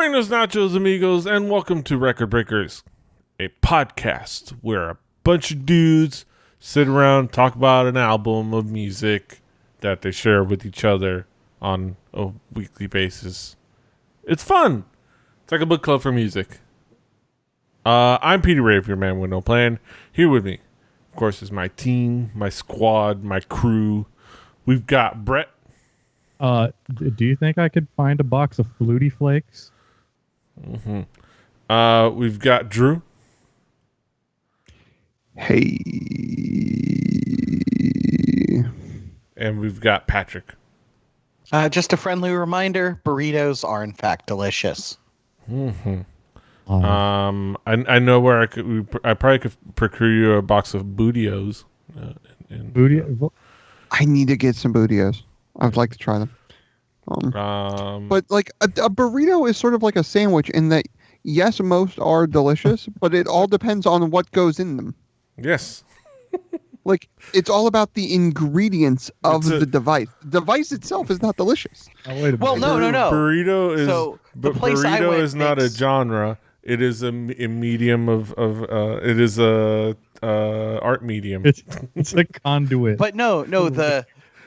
Buenos nachos, amigos, and welcome to Record Breakers, a podcast where a bunch of dudes sit around, talk about an album of music that they share with each other on a weekly basis. It's fun. It's like a book club for music. I'm Peter Rave, your man with no plan. Here with me, of course, is my team, my squad, my crew. We've got Brett. Do you think I could find a box of Flutie Flakes? Mm-hmm. We've got Drew. Hey. And we've got Patrick. Just a friendly reminder, burritos are in fact delicious. Mm-hmm. I know where I probably could procure you a box of Bootios. I need to get some Bootios. I would like to try them. But like a burrito is sort of like a sandwich in that, yes, most are delicious, but it all depends on what goes in them. Yes. Like, it's all about the ingredients of the device. The device itself is not delicious. Oh, wait a minute. Well, no. Burrito is, So, the but place I burrito went is not a makes- genre. It is a medium of it is a art medium. It's a conduit. But no,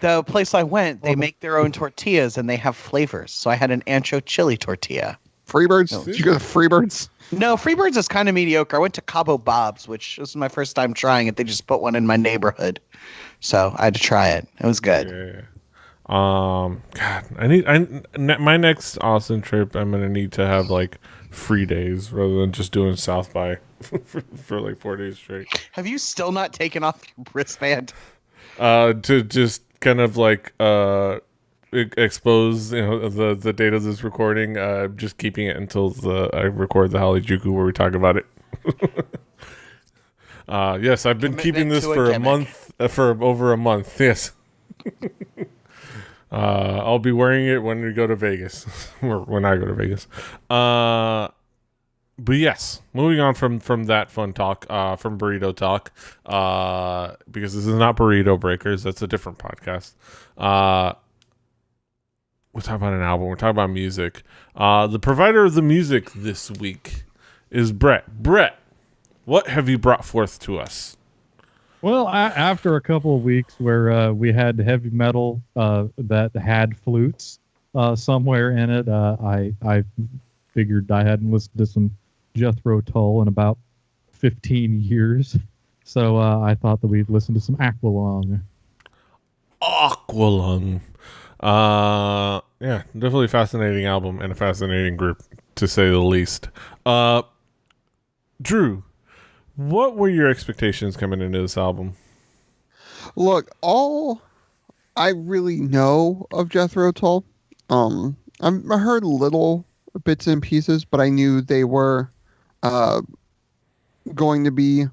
the place I went, they make their own tortillas and they have flavors. So I had an ancho chili tortilla. Freebirds? No. Did you go to Freebirds? No, Freebirds is kind of mediocre. I went to Cabo Bob's, which was my first time trying it. They just put one in my neighborhood, so I had to try it. It was good. Yeah. God, my next Austin trip, I'm gonna need to have like free days rather than just doing South by for like 4 days straight. Have you still not taken off your wristband? To just kind of like expose the date of this recording. Just keeping it until I record the Halijuku where we talk about it. Yes, I've been keeping this for a month, for over a month. Yes. I'll be wearing it when we go to Vegas, or when I go to Vegas. But yes, moving on from that fun talk, from burrito talk, because this is not Burrito Breakers. That's a different podcast. We're talking about an album. We're talking about music. The provider of the music this week is Brett. Brett, what have you brought forth to us? Well, after a couple of weeks where we had heavy metal that had flutes somewhere in it, I figured I hadn't listened to some Jethro Tull in about 15 years. So I thought that we'd listen to some Aqualung. Aqualung. Yeah, definitely a fascinating album and a fascinating group, to say the least. Drew, what were your expectations coming into this album? Look, all I really know of Jethro Tull, I heard little bits and pieces, but I knew they were going to be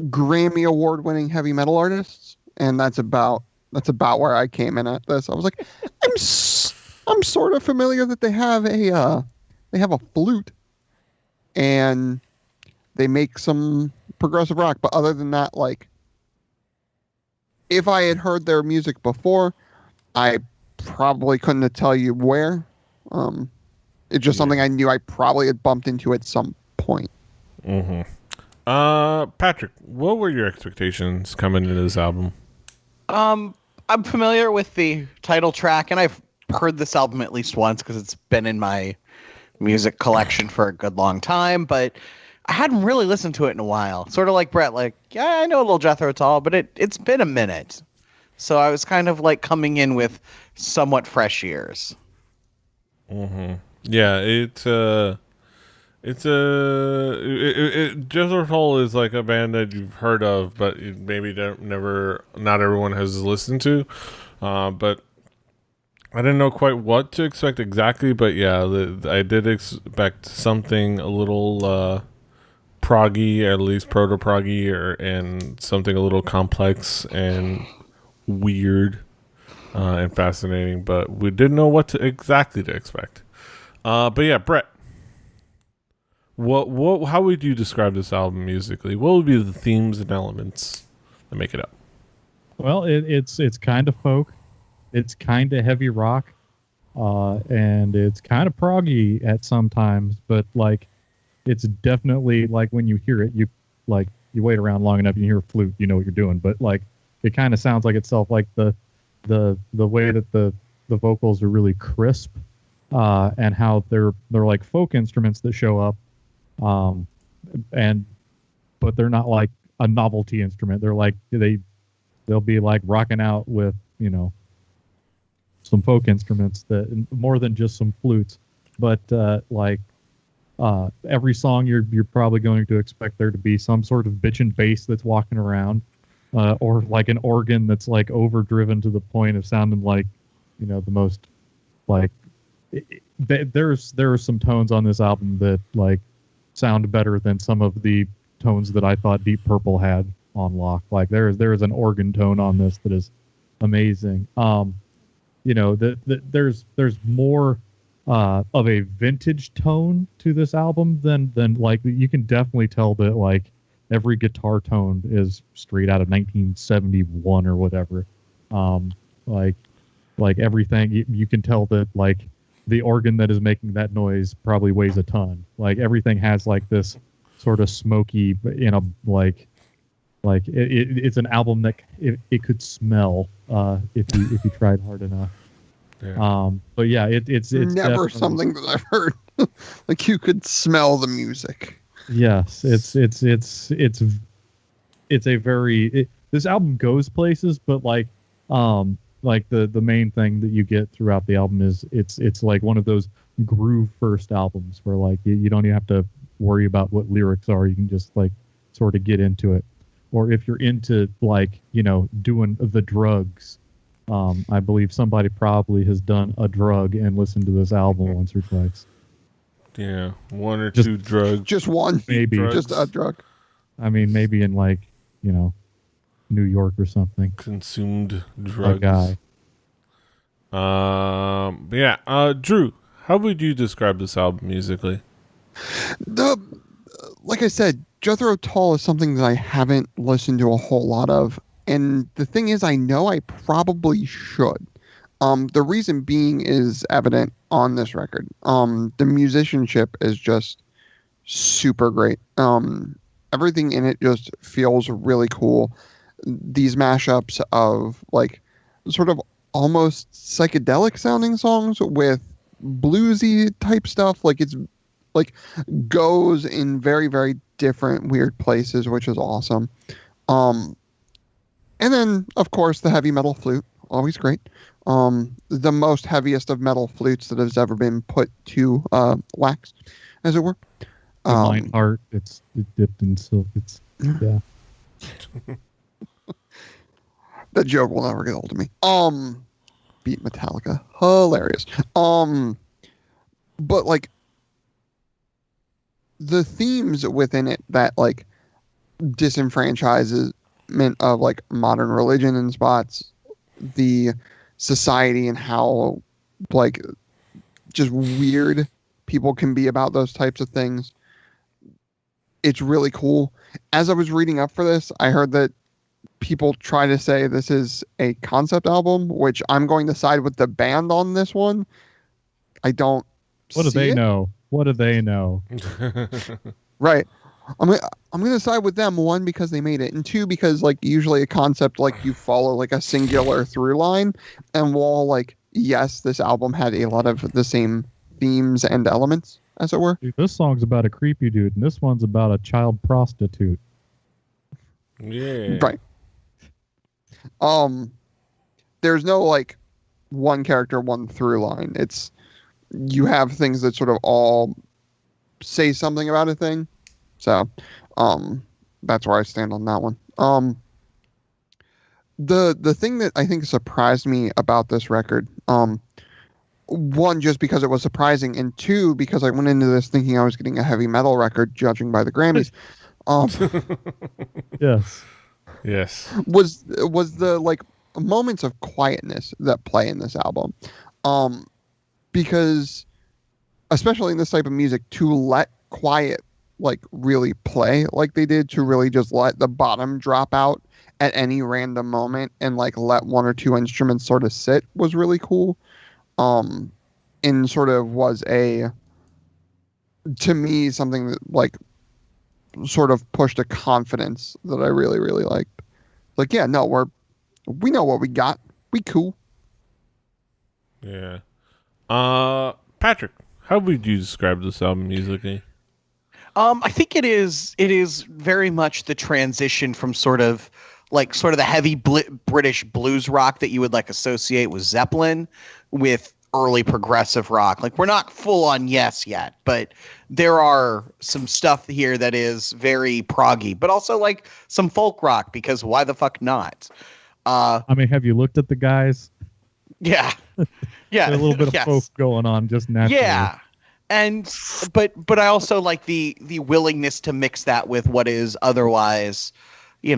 Grammy-award-winning heavy metal artists, and that's about where I came in at this. I was like, I'm sort of familiar that they have a flute, and they make some progressive rock, but other than that, like, if I had heard their music before, I probably couldn't tell you where. It's just something I knew I probably had bumped into at some point. Mm-hmm. Patrick, what were your expectations coming into this album? I'm familiar with the title track, and I've heard this album at least once because it's been in my music collection for a good long time, but I hadn't really listened to it in a while. Sort of like Brett, like, yeah, I know a little Jethro Tull, but it's been a minute. So I was kind of like coming in with somewhat fresh ears. Mm-hmm. Yeah, Jethro Tull is like a band that you've heard of, but you maybe not everyone has listened to. But I didn't know quite what to expect exactly. But yeah, I did expect something a little proggy, or at least proto-proggy, and something a little complex and weird and fascinating. But we didn't know what exactly to expect. But yeah, Brett, how would you describe this album musically? What would be the themes and elements that make it up? Well, it's kind of folk. It's kind of heavy rock. and it's kind of proggy at sometimes, but like it's definitely like when you hear it, you wait around long enough, you hear a flute, you know what you're doing, but like it kind of sounds like itself, like the way that the vocals are really crisp, and how they're like folk instruments that show up, and but they're not like a novelty instrument. They're like they'll be like rocking out with, you know, some folk instruments that more than just some flutes, but every song you're probably going to expect there to be some sort of bitchin' bass that's walking around, or like an organ that's like overdriven to the point of sounding like, you know, the most like there are some tones on this album that like sound better than some of the tones that I thought Deep Purple had on lock. Like there is an organ tone on this that is amazing. You know, there's more of a vintage tone to this album than like you can definitely tell that like every guitar tone is straight out of 1971 or whatever. Like everything you can tell that like the organ that is making that noise probably weighs a ton. Like everything has like this sort of smoky, you know, like it's an album that it could smell if you tried hard enough. Yeah. But yeah, it's never something that I've heard. Like you could smell the music. Yes, it's a very this album goes places, but like the main thing that you get throughout the album is it's like one of those groove first albums where like you don't even have to worry about what lyrics are. You can just like sort of get into it. Or if you're into like, you know, doing the drugs, I believe somebody probably has done a drug and listened to this album once or twice. Yeah, one or two drugs. Just one, maybe drugs. Just a drug. I mean, maybe in like, you know, New York or something. Consumed drugs. A guy. Yeah. Drew, how would you describe this album musically? Like I said, Jethro Tull is something that I haven't listened to a whole lot of, and the thing is, I know I probably should. The reason being is evident on this record. The musicianship is just super great. Everything in it just feels really cool. These mashups of like sort of almost psychedelic sounding songs with bluesy type stuff, like it's like goes in very, very different weird places, which is awesome. And then of course the heavy metal flute, always great. The most heaviest of metal flutes that has ever been put to wax, as it were. Mine heart, it's dipped in silk. It's yeah. That joke will never get old of me. Beat Metallica, hilarious. But like the themes within it that like disenfranchisement of like modern religion in spots, the society and how like just weird people can be about those types of things. It's really cool. As I was reading up for this, I heard that people try to say this is a concept album, which I'm going to side with the band on this one. I don't. What do they know? What do they know? Right. I'm going to side with them, one, because they made it, and two, because like usually a concept like you follow like a singular through line, and while like yes, this album had a lot of the same themes and elements, as it were. Dude, this song's about a creepy dude, and this one's about a child prostitute. Yeah. Right. There's no like one character, one through line. It's you have things that sort of all say something about a thing. So, that's where I stand on that one. The thing that I think surprised me about this record, one, just because it was surprising, and two, because I went into this thinking I was getting a heavy metal record, judging by the Grammys. Yes. Was the like moments of quietness that play in this album. Because especially in this type of music, to let quiet like really play like they did, to really just let the bottom drop out at any random moment and like let one or two instruments sort of sit, was really cool. and sort of was to me, something that like sort of pushed a confidence that I really, really liked. Like, yeah, no, we know what we got. We cool. Yeah. Patrick, how would you describe this album musically? I think it is very much the transition from sort of the heavy British blues rock that you would like associate with Zeppelin with early progressive rock. Like, we're not full on Yes yet, but there are some stuff here that is very proggy, but also like some folk rock, because why the fuck not? I mean, have you looked at the guys? Yeah. Yeah. A little bit of yes. folk going on just naturally. Yeah. And but I also like the willingness to mix that with what is otherwise, a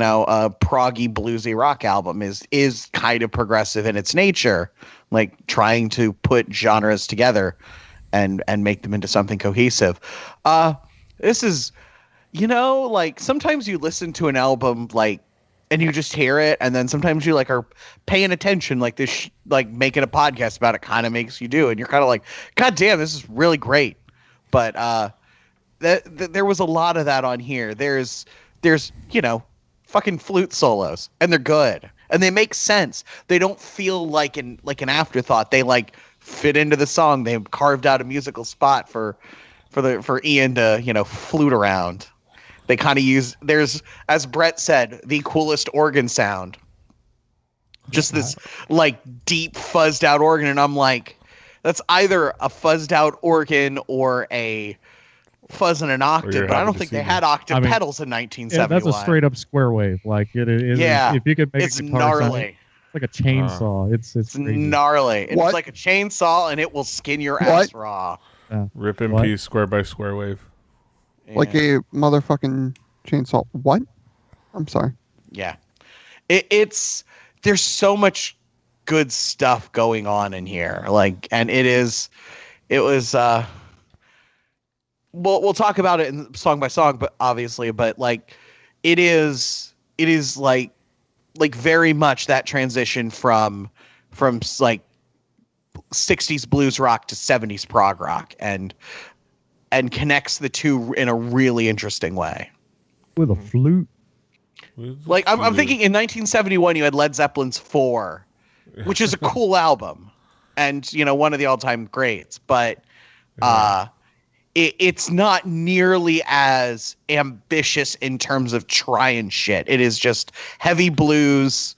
proggy bluesy rock album is kind of progressive in its nature, like trying to put genres together and make them into something cohesive. This is, like sometimes you listen to an album like and you just hear it, and then sometimes you like are paying attention, like this, like making a podcast about it kind of makes you do, and you're kind of like, God damn, this is really great. But there was a lot of that on here. There's fucking flute solos, and they're good, and they make sense. They don't feel like an afterthought. They like fit into the song. They carved out a musical spot for Ian to flute around. They kind of there's, as Brett said, the coolest organ sound. Just this like deep fuzzed out organ. And I'm like, that's either a fuzzed out organ or a fuzz and an octave. But I don't think they had octave pedals in 1971. Yeah, that's a straight up square wave. Like it is. Yeah. If you could make it's a guitar gnarly. sound, it's like a chainsaw. It's crazy. Gnarly. It's What? like a chainsaw, and it will skin your ass raw. Rip in What? peace, square by square wave. Like a motherfucking chainsaw. What? I'm sorry. Yeah. There's so much good stuff going on in here. Like, and we'll talk about it in song by song, but obviously, but like, it is like very much that transition from like 60s blues rock to 70s prog rock, and connects the two in a really interesting way. With a flute. Like, I'm thinking in 1971 you had Led Zeppelin's 4, which is a cool album, and one of the all-time greats, but it's not nearly as ambitious in terms of trying shit. It is just heavy blues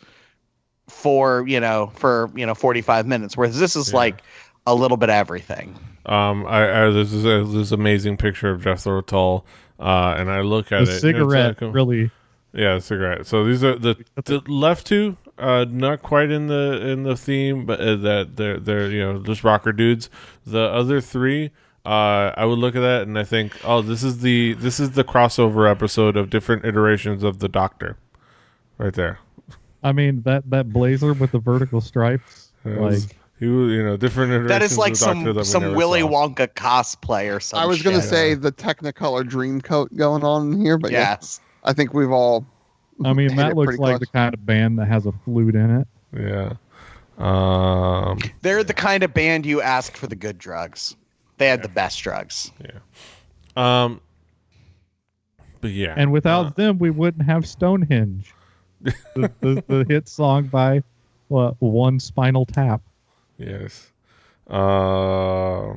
for 45 minutes, whereas this is like a little bit of everything. There's this amazing picture of Jethro Tull, and I look at The it. cigarette, really. Yeah, the cigarette. So these are the left two, not quite in the theme, but that they're just rocker dudes. The other three, I would look at that and I think, oh, this is the crossover episode of different iterations of the Doctor, right there. I mean that blazer with the vertical stripes, He was, different iterations. That is like of the Doctor that some we never Willy saw. Wonka cosplay or something. I was going to say the Technicolor dream coat going on in here, but yes. I think we've all. I mean, hit that it looks pretty like close. the kind of band that has a flute in it. Yeah. They're the kind of band you asked for the good drugs. They had the best drugs. But yeah. And without them, we wouldn't have Stonehenge, the hit song by One Spinal Tap. Yes. Yeah,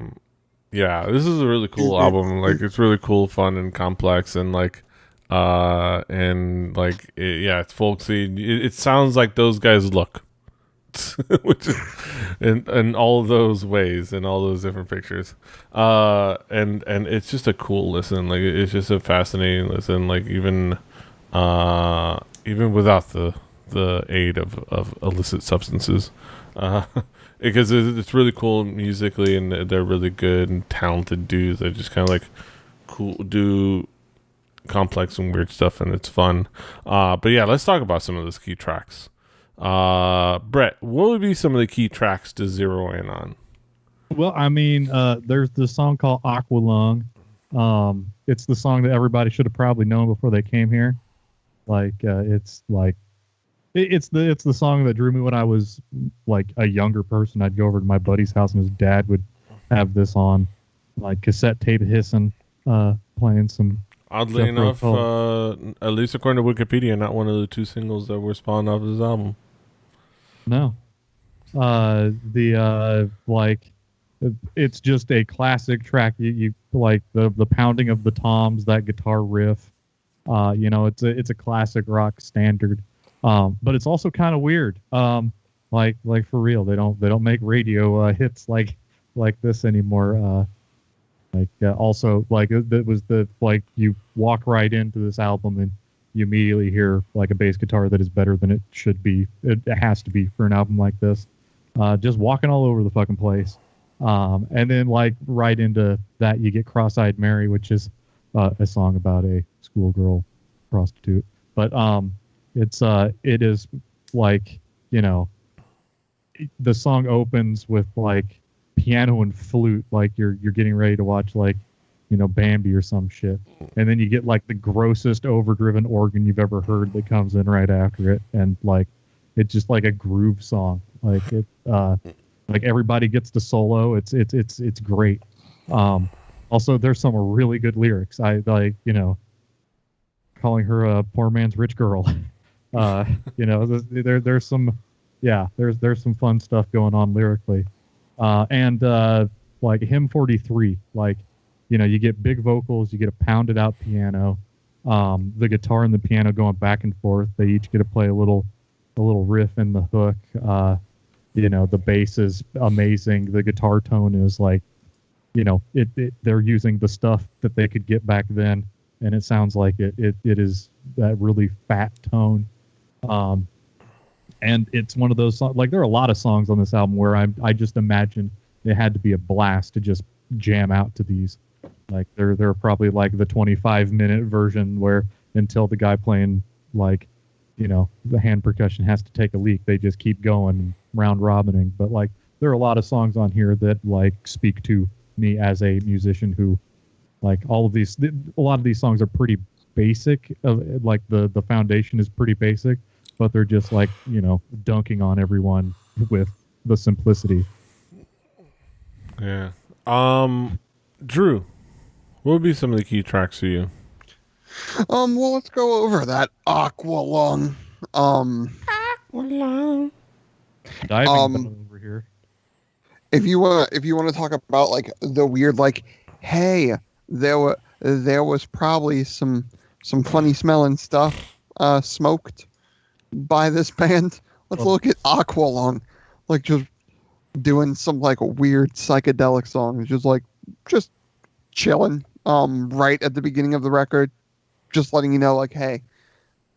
this is a really cool album. Like, it's really cool, fun, and complex, and it's folksy. It sounds like those guys look, which is, in all of those ways, in all those different pictures. And it's just a cool listen. Like, it's just a fascinating listen. Like, even without the aid of illicit substances. Because it's really cool musically, and they're really good and talented dudes. They just kind of like do complex and weird stuff, and it's fun. But yeah, let's talk about some of those key tracks. Brett, what would be some of the key tracks to zero in on? Well, I mean, there's this song called Aqualung. It's the song that everybody should have probably known before they came here. It's the song that drew me when I was like a younger person. I'd go over to my buddy's house and his dad would have this on, like cassette tape hissing, playing some. Oddly Jethro enough, Tull. at least according to Wikipedia, not one of the two singles that were spawned off this album. No, like it's just a classic track. You like the pounding of the toms, that guitar riff. It's a classic rock standard. But it's also kind of weird. Like for real, they don't make radio hits like this anymore. Also, like that was the like you walk right into this album and you immediately hear like a bass guitar that is better than it should be. It has to be for an album like this. Just walking all over the fucking place. And then like right into that you get Cross-Eyed Mary, which is a song about a schoolgirl prostitute. But it is like, the song opens with like piano and flute, like you're getting ready to watch like Bambi or some shit, and then you get like the grossest overdriven organ you've ever heard that comes in right after it, and like it's just like a groove song, like it like everybody gets the solo. It's great. Also there's some really good lyrics. I like calling her a poor man's rich girl. There's some fun stuff going on lyrically. And like Hymn 43, like, you get big vocals, you get a pounded out piano, the guitar and the piano going back and forth. They each get to play a little riff in the hook. The bass is amazing. The guitar tone is like, they're using the stuff that they could get back then, and it sounds like it is that really fat tone. And it's one of those songs, like there are a lot of songs on this album where I just imagine it had to be a blast to just jam out to these. Like there are probably like the 25-minute version where until the guy playing like, the hand percussion has to take a leak, they just keep going round robining. But like there are a lot of songs on here that like speak to me as a musician who like a lot of these songs are pretty basic. Like the foundation is pretty basic, but they're just like, dunking on everyone with the simplicity. Yeah. Drew, what would be some of the key tracks for you? Well, let's go over that Aqualung. Aqualung. Diving over here. If you want to talk about like the weird, like, hey, there was probably some funny smelling stuff smoked by this band. Let's look at Aqualung, like just doing some like weird psychedelic songs, just chilling. Right at the beginning of the record, just letting you know, like, hey,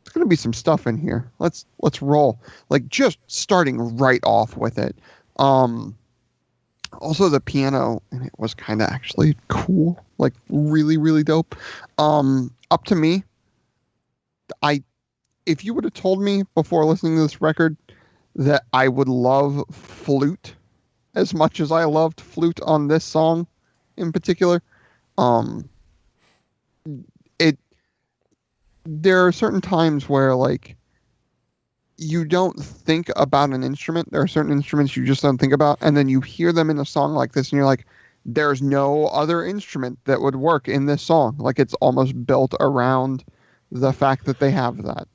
there's gonna be some stuff in here. Let's roll. Like just starting right off with it. Also the piano and it was kind of actually cool, like really really dope. Up to me, if you would have told me before listening to this record that I would love flute as much as I loved flute on this song in particular, there are certain times where like you don't think about an instrument. There are certain instruments you just don't think about, and then you hear them in a song like this and you're like, there's no other instrument that would work in this song. Like it's almost built around the fact that they have that.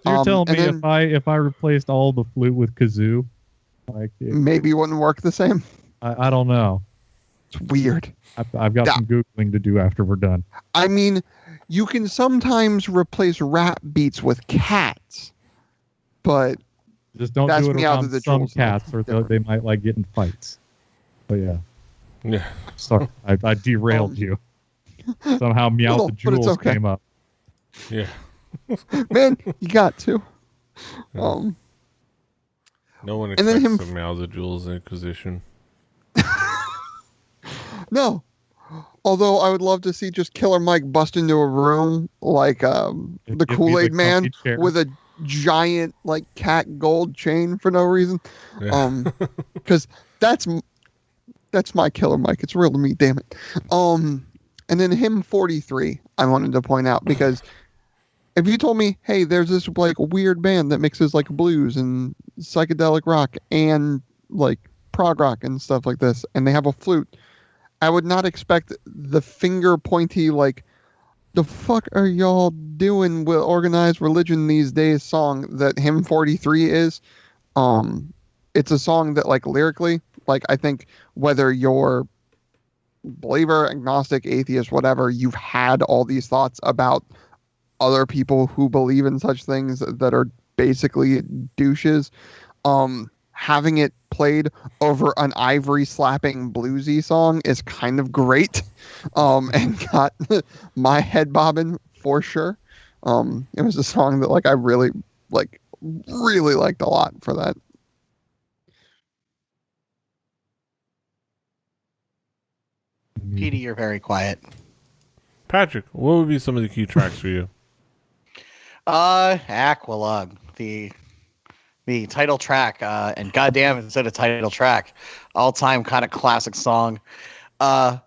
So you're telling me then, if I replaced all the flute with kazoo, like maybe it wouldn't work the same. I don't know. It's weird. I've got some Googling to do after we're done. I mean, you can sometimes replace rap beats with cats, but just don't do it around some cats, or they might like get in fights. But yeah. Sorry, I derailed you. Somehow Meow the Jewels came up. Yeah. Man, you got to. No one expects to Meow the Jewels Inquisition. No. Although I would love to see just Killer Mike bust into a room like the Kool-Aid Man with a giant like cat gold chain for no reason. Yeah. Because that's my Killer Mike. It's real to me, damn it. And then Hymn 43, I wanted to point out because if you told me, hey, there's this like weird band that mixes like blues and psychedelic rock and like prog rock and stuff like this, and they have a flute, I would not expect the finger pointy, like, the fuck are y'all doing with organized religion these days song that Hymn 43 is. It's a song that, like, lyrically, like, I think whether you're believer, agnostic, atheist, whatever, you've had all these thoughts about other people who believe in such things that are basically douches. Having it played over an ivory slapping bluesy song is kind of great. And got my head bobbing for sure. It was a song that, like, I really liked a lot for that. Petey, you're very quiet. Patrick, what would be some of the key tracks for you? Aqualung, the title track, and goddamn, instead of title track, all time kind of classic song. The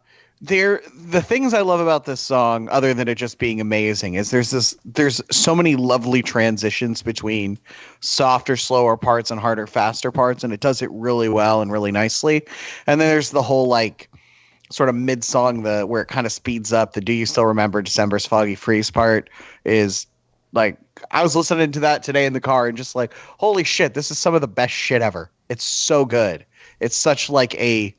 things I love about this song, other than it just being amazing, is there's so many lovely transitions between softer, slower parts and harder, faster parts, and it does it really well and really nicely. And then there's the whole, like, sort of mid-song, where it kind of speeds up. The "Do You Still Remember December's Foggy Freeze" part is, like, I was listening to that today in the car and just like, holy shit, this is some of the best shit ever. It's so good. It's such, like, a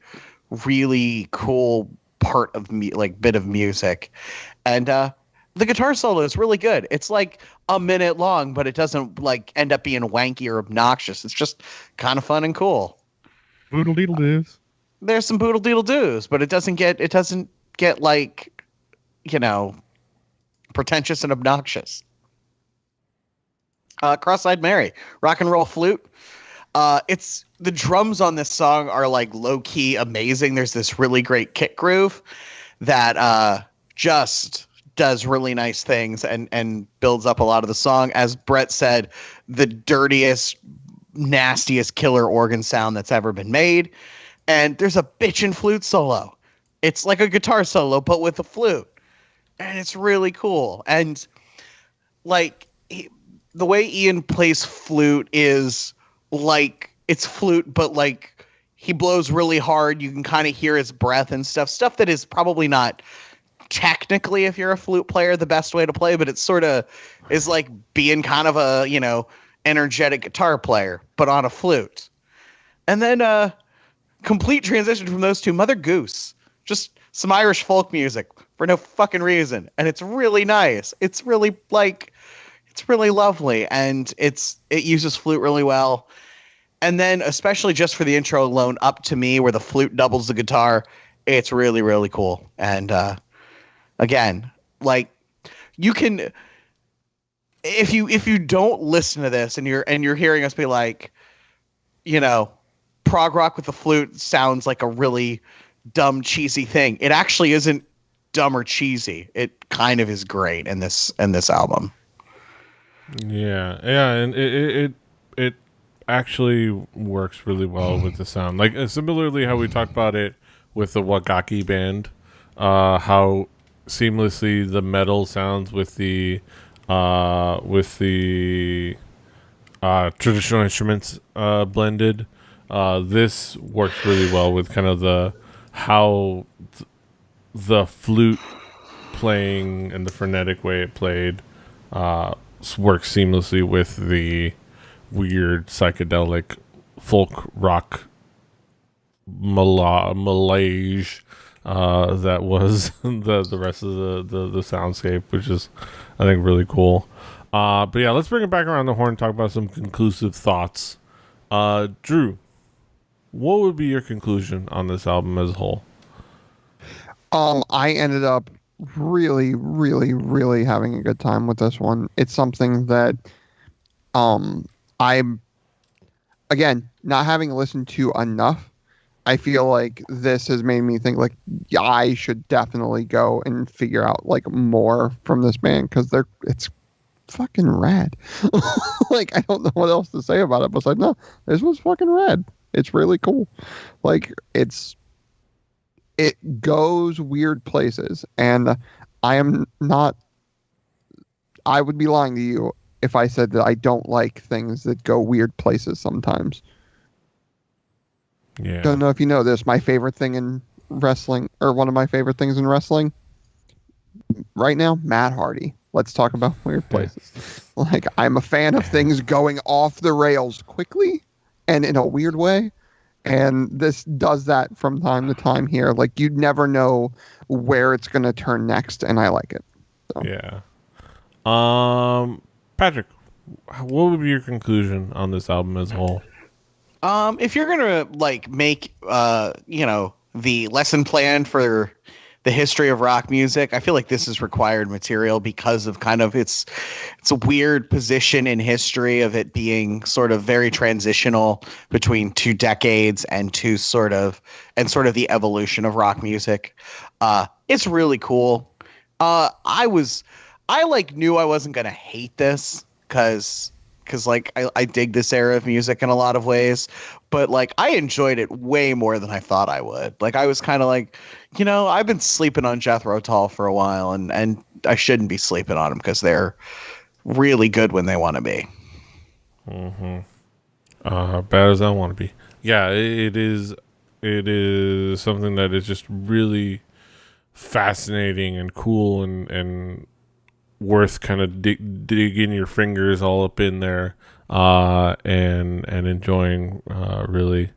really cool part of bit of music. And the guitar solo is really good. It's like a minute long, but it doesn't, like, end up being wanky or obnoxious. It's just kind of fun and cool. Boodle deedle doos. There's some boodle deedle doos, but it doesn't get like, you know, pretentious and obnoxious. Cross-Eyed Mary, rock and roll flute. It's the drums on this song are, like, low-key amazing. There's this really great kick groove that just does really nice things and builds up a lot of the song. As Brett said, the dirtiest, nastiest killer organ sound that's ever been made. And there's a bitchin' flute solo. It's like a guitar solo, but with a flute. And it's really cool. And, like, the way Ian plays flute is, like, it's flute, but, like, he blows really hard. You can kind of hear his breath and stuff that is probably not technically, if you're a flute player, the best way to play, but it sort of is like being kind of a, you know, energetic guitar player, but on a flute. And then complete transition from those two, Mother Goose. Just some Irish folk music for no fucking reason. And it's really nice. It's really, like, it's really lovely. And it uses flute really well. And then, especially just for the intro alone, Up to Me, where the flute doubles the guitar, it's really, really cool. And again, like, you can, if you don't listen to this and you're hearing us be like, you know, prog rock with the flute sounds like a really dumb, cheesy thing. It actually isn't dumb or cheesy. It kind of is great in this album. Yeah, and it actually works really well with the sound. Like, similarly how we talked about it with the Wagaki band, how seamlessly the metal sounds with the traditional instruments blended. This works really well with kind of how the flute playing and the frenetic way it played works seamlessly with the weird psychedelic folk rock melange that was the rest of the soundscape, which is, I think, really cool. But yeah, let's bring it back around the horn and talk about some conclusive thoughts. Drew, what would be your conclusion on this album as a whole? I ended up really, really, really having a good time with this one. It's something that I'm, again, not having listened to enough. I feel like this has made me think, like, yeah, I should definitely go and figure out, like, more from this band, because it's fucking rad. Like, I don't know what else to say about it besides, no, this was fucking rad. It's really cool. Like, it goes weird places, and I would be lying to you if I said that I don't like things that go weird places sometimes. Yeah. Don't know if you know this. My favorite thing wrestling, or one of my favorite things in wrestling right now, Matt Hardy. Let's talk about weird places. Like, I'm a fan of things going off the rails quickly and in a weird way. And this does that from time to time here. Like, you never know where it's going to turn next, and I like it. So. Yeah. Patrick, what would be your conclusion on this album as a whole? If you're gonna like make the lesson plan for the history of rock music, I feel like this is required material because of kind of it's a weird position in history of it being sort of very transitional between 2 decades and sort of the evolution of rock music. It's really cool. I knew I wasn't gonna hate this because like I dig this era of music in a lot of ways, but like I enjoyed it way more than I thought I would. Like I was kind of like, I've been sleeping on Jethro Tull for a while, and I shouldn't be sleeping on them because they're really good when they want to be. Mm-hmm. Bad as I want to be. Yeah, it is something that is just really fascinating and cool and worth kind of digging your fingers all up in there and enjoying really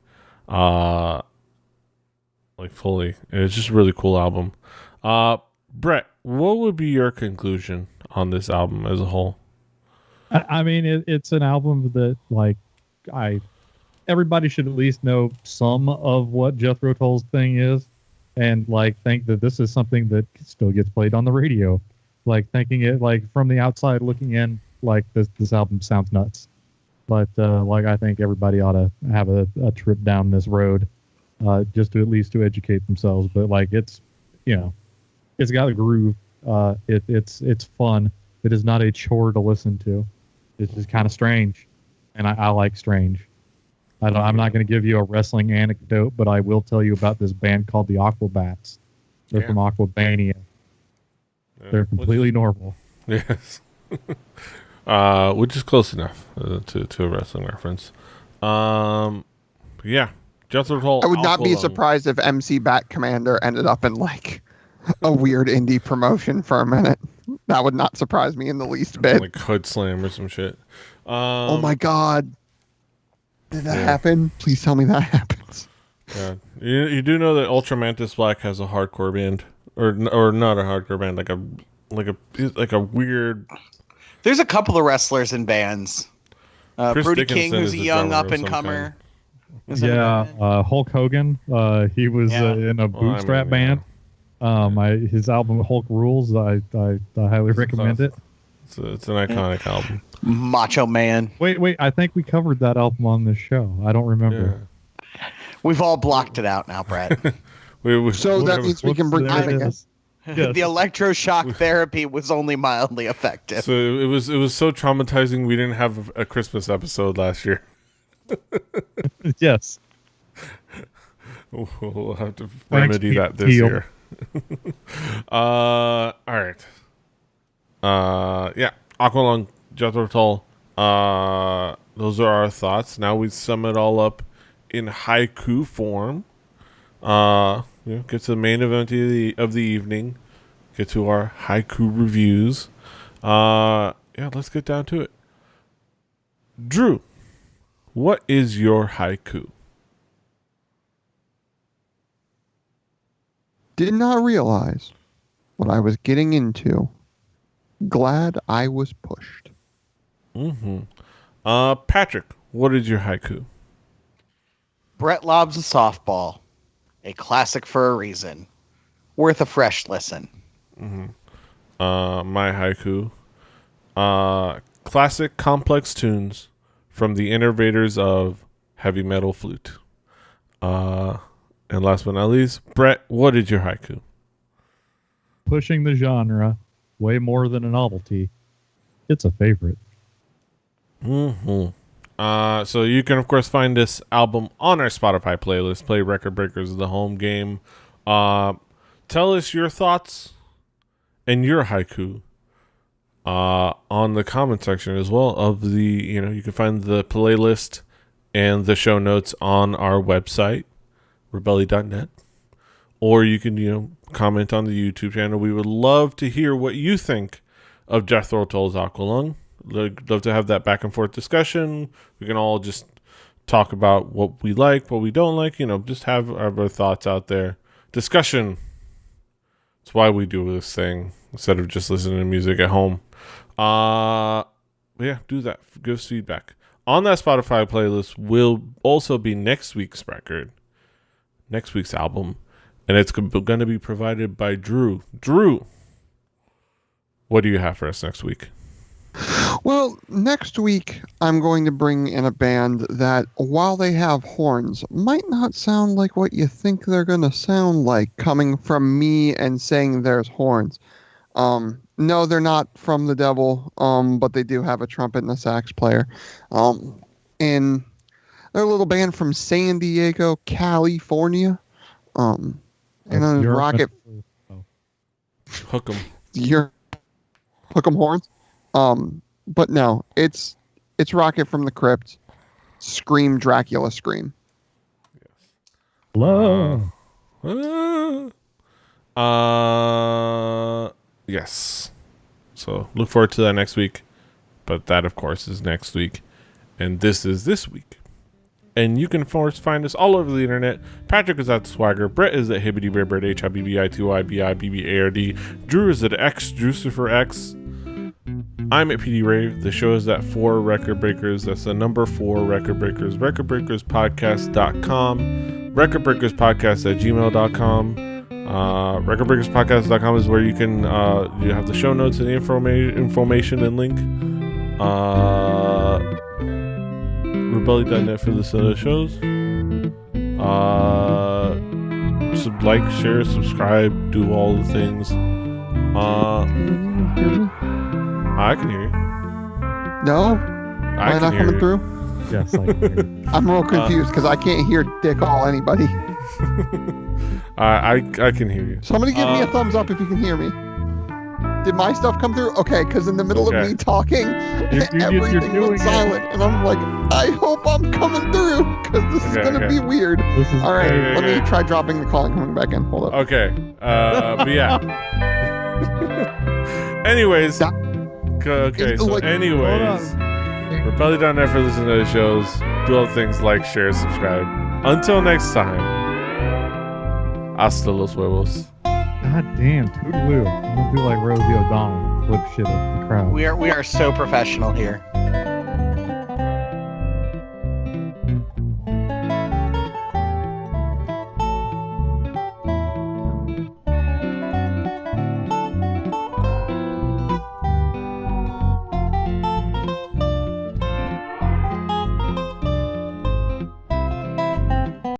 like fully. It's just a really cool album. Brett, what would be your conclusion on this album as a whole? I mean, it's an album that like everybody should at least know some of what Jethro Tull's thing is, and like think that this is something that still gets played on the radio. Like thinking it like from the outside looking in, like this album sounds nuts, but like I think everybody ought to have a trip down this road, just to at least to educate themselves. But like it's it's got a groove. It's fun. It is not a chore to listen to. It's just kind of strange, and I like strange. I'm not going to give you a wrestling anecdote, but I will tell you about this band called the Aquabats. They're from Aquabania. They're completely normal. Yes. Which is close enough to a wrestling reference. Yeah. Jethro Tull. I would not be Aqualung. surprised if MC Bat Commander ended up in like a weird indie promotion for a minute. That would not surprise me in the least bit. Like Hood Slam or some shit. Oh my God. Did that happen? Please tell me that happens. Yeah. You do know that Ultra Mantis Black has a hardcore band. Or not a hardcore band, like a weird. There's a couple of wrestlers in bands. Brody King, Dickinson who's a is a young drummer of up and some comer. Hulk Hogan. He was in a bootstrap band. His album Hulk Rules. I highly recommend it. It's an iconic album. Macho Man. Wait. I think we covered that album on this show. I don't remember. Yeah. We've all blocked it out now, Brett. So that means we can bring There it it again. is. Yes. The electroshock therapy was only mildly effective. So it was so traumatizing we didn't have a Christmas episode last year. Yes. We'll have to Thanks, remedy that this Peel. year. All right. Yeah. Aqualung, Jethro Tull. Those are our thoughts. Now we sum it all up in haiku form. Get to the main event of the evening. Get to our haiku reviews. Let's get down to it. Drew, what is your haiku? Did not realize what I was getting into. Glad I was pushed. Mm-hmm. Patrick, what is your haiku? Brett lobs a softball. A classic for a reason. Worth a fresh listen. Mm-hmm. My haiku. Classic complex tunes from the innovators of heavy metal flute. And last but not least, Brett, what is your haiku? Pushing the genre way more than a novelty. It's a favorite. Mm-hmm. So you can, of course, find this album on our Spotify playlist, Play Record Breakers, the home game. Tell us your thoughts and your haiku on the comment section as well of the, you can find the playlist and the show notes on our website, rebelli.net, or you can, comment on the YouTube channel. We would love to hear what you think of Jethro Tull's Aqualung. Love to have that back and forth discussion. We can all just talk about what we like, what we don't like, just have our thoughts out there. Discussion. It's why we do this thing instead of just listening to music at home. Yeah, do that. Give us feedback. On that Spotify playlist will also be next week's record, next week's album, and it's going to be provided by Drew. Drew, what do you have for us next week? Well, next week I'm going to bring in a band that, while they have horns, might not sound like what you think they're going to sound like coming from me and saying there's horns. No, they're not from the devil, but they do have a trumpet and a sax player. And they're a little band from San Diego, California. And then Rocket... Hook 'em. Hook 'em horns. But no, it's Rocket from the Crypt. Scream, Dracula, Scream. Hello. Yes. So look forward to that next week. But that, of course, is next week. And this is this week. And you can, of course, find us all over the internet. Patrick is at Swagger. Brett is at Hibbity Bear Bird, HIBBITYBIBBARD. Drew is at X, Drucifer X. I'm at PD Rave. The show is at 4 Record Breakers. That's the number 4 Record Breakers. RecordBreakersPodcast.com. RecordBreakersPodcast@gmail.com. RecordBreakersPodcast.com is where you can you have the show notes and the information and link. Rebellion.net for the shows. Like, share, subscribe, do all the things. I can hear you. No? Am I not coming through? Yes, I can hear you. I'm real confused because I can't hear dick all anybody. I can hear you. Somebody give me a thumbs up if you can hear me. Did my stuff come through? Okay, because in the middle of me talking, everything went silent. And I'm like, I hope I'm coming through because this is going to be weird. All right, let me try dropping the call and coming back in. Hold up. Okay. But yeah. Anyways. Okay, so anyways. Rebellion.net for listening to the shows. Do all the things, like, share, subscribe. Until next time. Hasta los huevos. God damn, toodaloo. I'm gonna do like Rosie O'Donnell, flip shit at the crowd. We are so professional here.